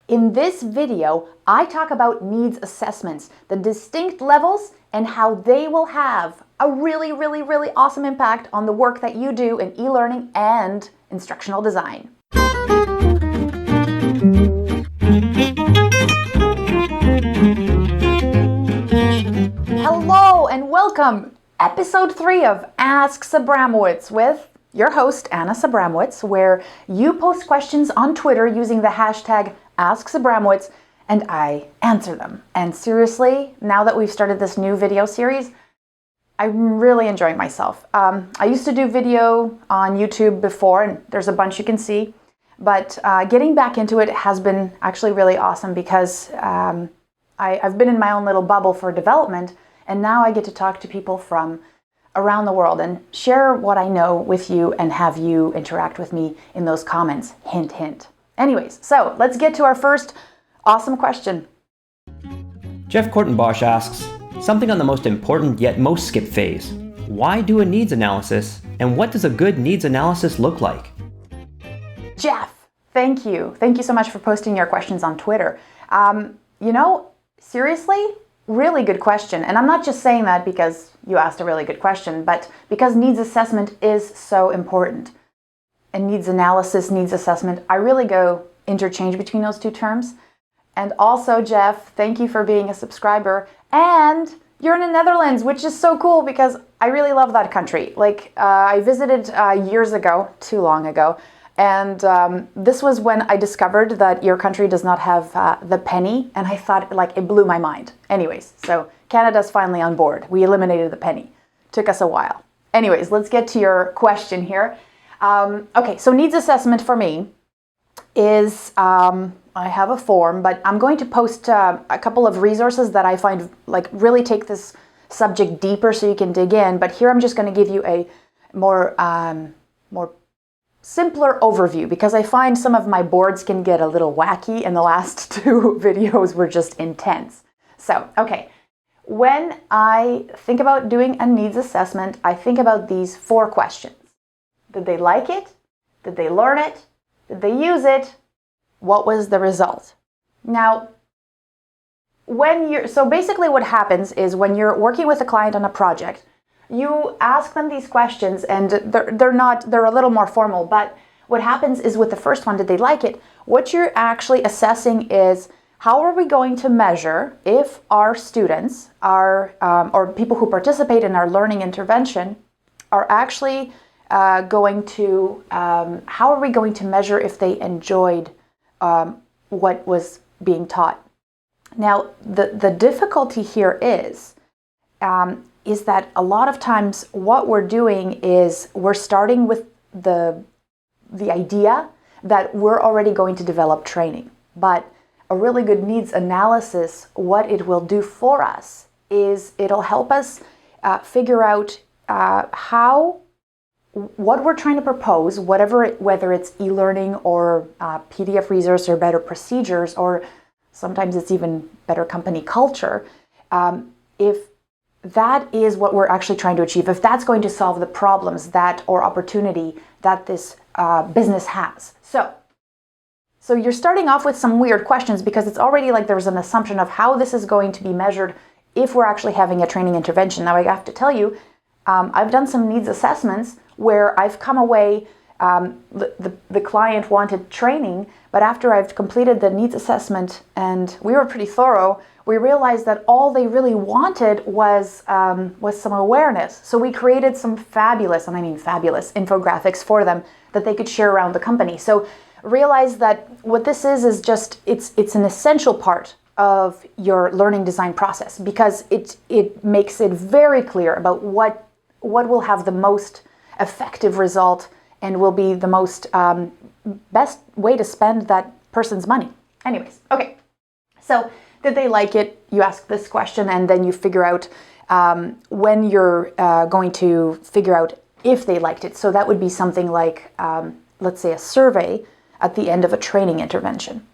In this video, I talk about needs assessments, the distinct levels, and how they will have a really awesome impact on the work that you do in e-learning and instructional design. Hello and welcome! Episode 3 of Ask Sabramowicz with your host, Anna Sabramowicz, where you post questions on Twitter using the hashtag #AskSabramowicz, and I answer them. And seriously, now that we've started this new video series, I'm really enjoying myself. I used to do video on YouTube before, and there's a bunch you can see, but getting back into it has been actually really awesome because I've been in my own little bubble for development, and now I get to talk to people from around the world and share what I know with you and have you interact with me in those comments. Hint, hint. Anyways, so let's get to our first awesome question. Jeff Kortenbosch asks, something on the most important yet most skipped phase. Why do a needs analysis, and what does a good needs analysis look like? Jeff, thank you. Thank you so much for posting your questions on Twitter. Seriously, really good question. And I'm not just saying that because you asked a really good question, but because needs assessment is so important. And needs analysis, needs assessment, I really go interchange between those two terms. And also, Jeff, thank you for being a subscriber. And you're in the Netherlands, which is so cool because I really love that country. I visited years ago, too long ago, and this was when I discovered that your country does not have the penny, and I thought, it blew my mind. Anyways, so Canada's finally on board. We eliminated the penny. Took us a while. Anyways, let's get to your question here. Okay, so needs assessment for me is, I have a form, but I'm going to post a couple of resources that I find really take this subject deeper so you can dig in. But here I'm just going to give you a more simpler overview because I find some of my boards can get a little wacky, and the last two videos were just intense. So, okay. When I think about doing a needs assessment, I think about these 4 questions. Did they like it? Did they learn it? Did they use it? What was the result? Now, so basically what happens is when you're working with a client on a project, you ask them these questions, and they're a little more formal, but what happens is with the first one, did they like it? What you're actually assessing is how are we going to measure if our students are, or people who participate in our learning intervention are actually how are we going to measure if they enjoyed what was being taught? Now, the difficulty here is that a lot of times what we're doing is we're starting with the idea that we're already going to develop training. But a really good needs analysis, what it will do for us is it'll help us figure out what we're trying to propose, whether it's e-learning or PDF resource or better procedures, or sometimes it's even better company culture, if that is what we're actually trying to achieve, if that's going to solve the problems or opportunity that this business has. So you're starting off with some weird questions because it's already there's an assumption of how this is going to be measured if we're actually having a training intervention. Now I have to tell you, I've done some needs assessments where I've come away, the client wanted training, but after I've completed the needs assessment and we were pretty thorough, we realized that all they really wanted was some awareness. So we created some fabulous, and I mean fabulous, infographics for them that they could share around the company. So realize that what this is just, it's an essential part of your learning design process because it makes it very clear about what will have the most effective result and will be the most best way to spend that person's money. Anyways, okay. So did they like it? You ask this question, and then you figure out when you're going to figure out if they liked it. So that would be something like, let's say, a survey at the end of a training intervention.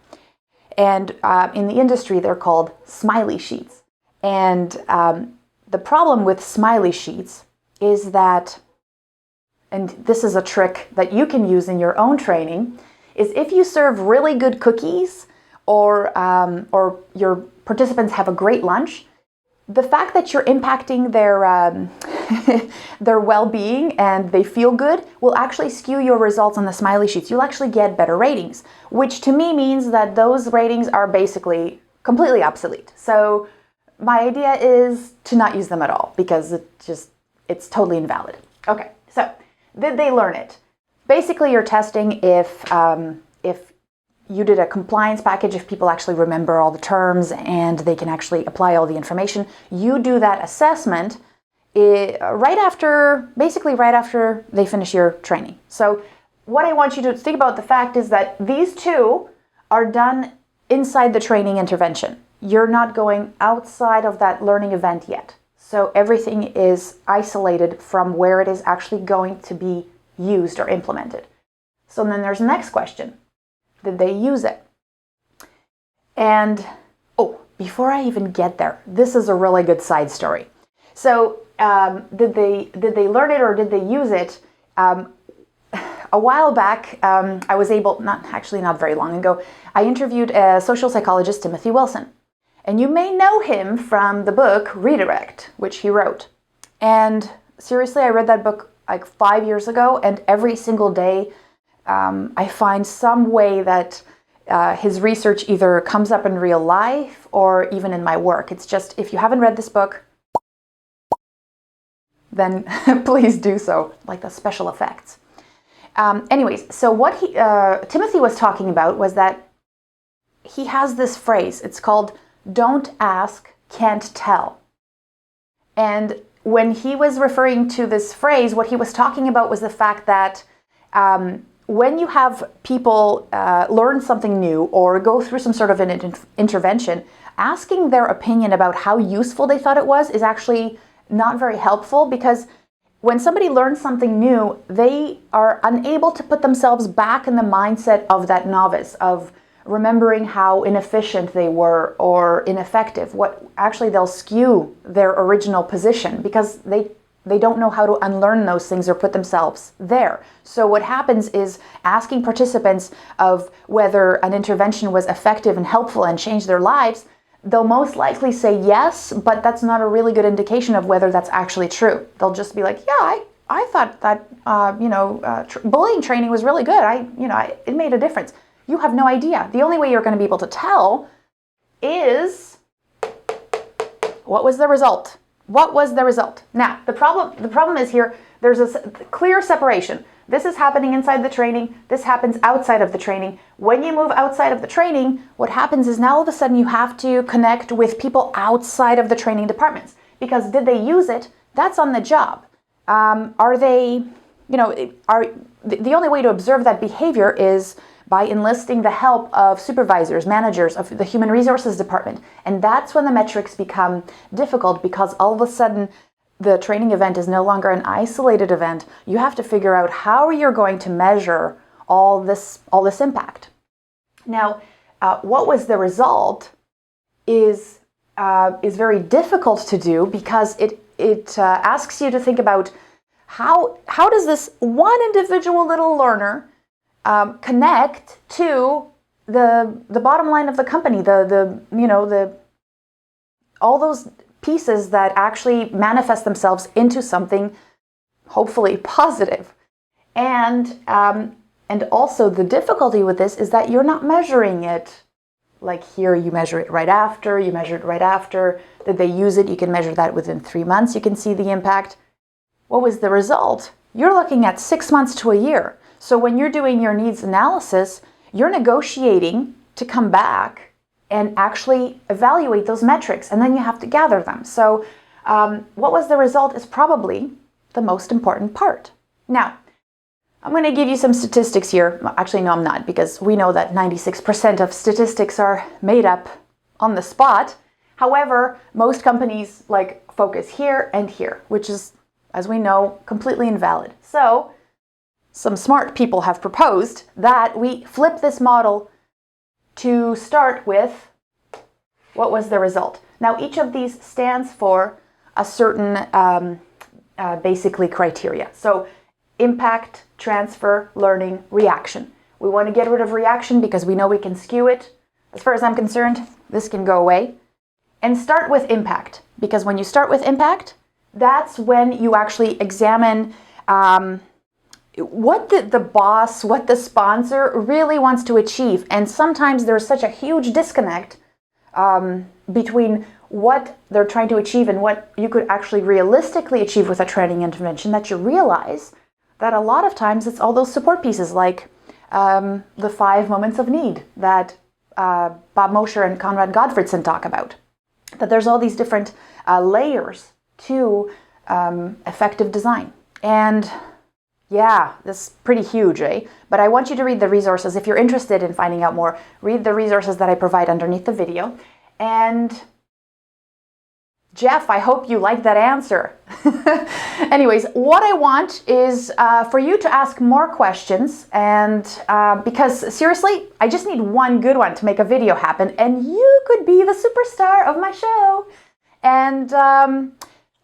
And in the industry, they're called smiley sheets. And the problem with smiley sheets is that, and this is a trick that you can use in your own training, is if you serve really good cookies or your participants have a great lunch, the fact that you're impacting their their well-being and they feel good will actually skew your results on the smiley sheets. You'll actually get better ratings, which to me means that those ratings are basically completely obsolete. So my idea is to not use them at all because it's totally invalid. Okay, so did they learn it? Basically, you're testing if you did a compliance package, if people actually remember all the terms and they can actually apply all the information. You do that assessment right after they finish your training. So what I want you to think about the fact is that these two are done inside the training intervention. You're not going outside of that learning event yet. So everything is isolated from where it is actually going to be used or implemented. So then there's the next question. Did they use it? And, before I even get there, this is a really good side story. So did they learn it or did they use it? A while back, I was able, not very long ago, I interviewed social psychologist Timothy Wilson. And you may know him from the book Redirect, which he wrote. And seriously, I read that book like 5 years ago, and every single day I find some way that his research either comes up in real life or even in my work. It's just, if you haven't read this book, then please do so, like the special effects. Anyways, so what Timothy was talking about was that he has this phrase. It's called, "Don't ask, can't tell." And when he was referring to this phrase, what he was talking about was the fact that when you have people learn something new or go through some sort of an intervention, asking their opinion about how useful they thought it was is actually not very helpful, because when somebody learns something new, they are unable to put themselves back in the mindset of that novice, of remembering how inefficient they were or ineffective. They'll skew their original position because they don't know how to unlearn those things or put themselves there. So what happens is, asking participants of whether an intervention was effective and helpful and changed their lives, they'll most likely say yes, but that's not a really good indication of whether that's actually true. They'll just be like, yeah, I thought that bullying training was really good. It made a difference. You have no idea. The only way you're going to be able to tell is, what was the result? What was the result? Now, the problem is here, there's a clear separation. This is happening inside the training. This happens outside of the training. When you move outside of the training, what happens is now all of a sudden you have to connect with people outside of the training departments. Because did they use it? That's on the job. The only way to observe that behavior is by enlisting the help of supervisors, managers of the human resources department. And that's when the metrics become difficult, because all of a sudden the training event is no longer an isolated event. You have to figure out how you're going to measure all this impact. Now, what was the result is very difficult to do, because it asks you to think about how does this one individual little learner connect to the bottom line of the company, all those pieces that actually manifest themselves into something hopefully positive. And also the difficulty with this is that you're not measuring it like here. You measure it right after, you measure it right after. Did they use it? You can measure that within 3 months. You can see the impact. What was the result? You're looking at 6 months to a year. So when you're doing your needs analysis, you're negotiating to come back and actually evaluate those metrics, and then you have to gather them. So what was the result is probably the most important part. Now, I'm going to give you some statistics here. Actually, no, I'm not, because we know that 96% of statistics are made up on the spot. However, most companies focus here and here, which is, as we know, completely invalid. So some smart people have proposed that we flip this model to start with what was the result. Now, each of these stands for a certain basically criteria. So impact, transfer, learning, reaction. We want to get rid of reaction because we know we can skew it. as far as I'm concerned, this can go away. And start with impact, because when you start with impact, that's when you actually examine what the boss, what the sponsor really wants to achieve. And sometimes there's such a huge disconnect between what they're trying to achieve and what you could actually realistically achieve with a training intervention that you realize that a lot of times it's all those support pieces like the 5 moments of need that Bob Mosher and Conrad Gottfredson talk about. That there's all these different layers to effective design. And yeah, this is pretty huge, eh? But I want you to read the resources. If you're interested in finding out more, read the resources that I provide underneath the video. And Jeff, I hope you like that answer. Anyways, what I want is for you to ask more questions, and because seriously, I just need one good one to make a video happen, and you could be the superstar of my show. And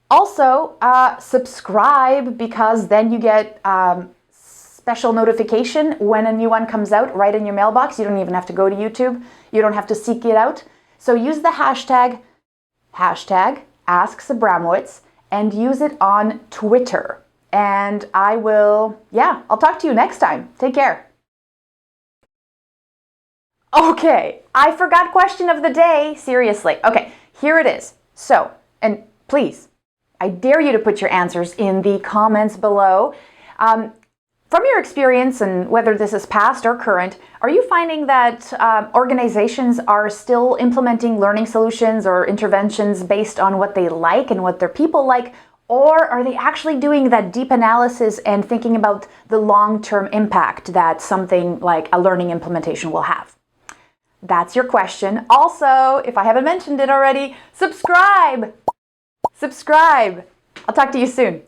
also, subscribe, because then you get special notification when a new one comes out right in your mailbox. You don't even have to go to YouTube. You don't have to seek it out. So use the hashtag #AskSabramowicz and use it on Twitter. And I'll talk to you next time. Take care. Okay, I forgot question of the day. Seriously. Okay, here it is. So, and please, I dare you to put your answers in the comments below. From your experience, and whether this is past or current, are you finding that organizations are still implementing learning solutions or interventions based on what they like and what their people like? Or are they actually doing that deep analysis and thinking about the long-term impact that something like a learning implementation will have? That's your question. Also, if I haven't mentioned it already, subscribe! Subscribe! I'll talk to you soon.